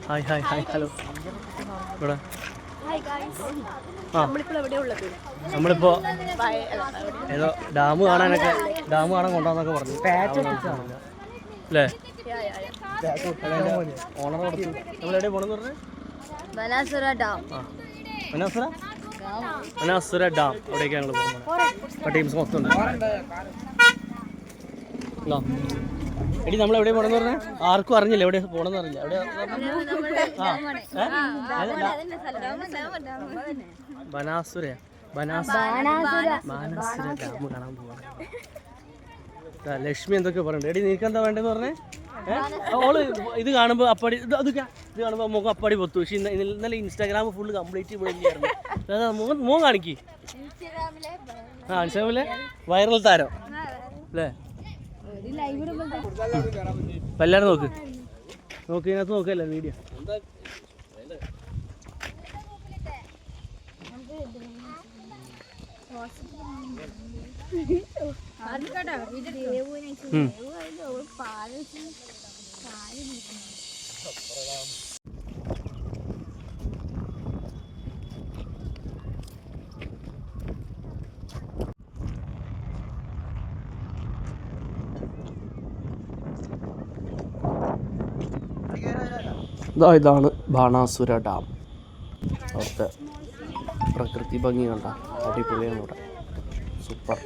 Hi hi hi hello. ഇവിടെ നമ്മളിപ്പോ ഏതോ ഡാം കാണാൻ കൊണ്ടുവന്നൊക്കെ പറഞ്ഞു അല്ലേ? ഓണർ കൊടുത്തു. നമ്മളെവിടെ പോണെന്ന് പറഞ്ഞു? ബനാസുര ഡാം. അവിടേക്കാണ് ഞങ്ങൾ പോകുന്നത്. ടീംസ് മൊത്തം ഉണ്ട്. എടി നമ്മൾ എവിടെ പോണെന്ന് പറഞ്ഞാൽ ആർക്കും അറിഞ്ഞില്ല. എവിടെ പോണെന്ന് അറിയില്ല. എവിടെ ബനാസുര ഡാം കാണാൻ പോവാണ്. ലക്ഷ്മി എന്തൊക്കെ പറയുന്നുണ്ട്. എടി നിനക്ക് എന്താ വേണ്ടതെന്ന് പറഞ്ഞേ? ഓള് ഇത് കാണുമ്പോൾ അപ്പടി ഇത് കാണുമ്പോൾ മുഖം അപ്പടി പൊത്തു. പക്ഷെ ഇന്നലെ ഇൻസ്റ്റാഗ്രാം ഫുള്ള് കംപ്ലീറ്റ് വിളിക്കായിരുന്നു. മുഖം കാണിക്ക്. ഇൻസ്റ്റാഗ്രാമിലെ വൈറൽ താരം അല്ലേ? എല്ലാവരും നോക്ക് ഇതിനകത്ത് നോക്കല്ല വീഡിയോ. ഇതാണ് ബാണാസുര ഡാം. അവിടുത്തെ പ്രകൃതി ഭംഗി കണ്ട അടിപൊളിയാണ്. ഇവിടെ സൂപ്പർ.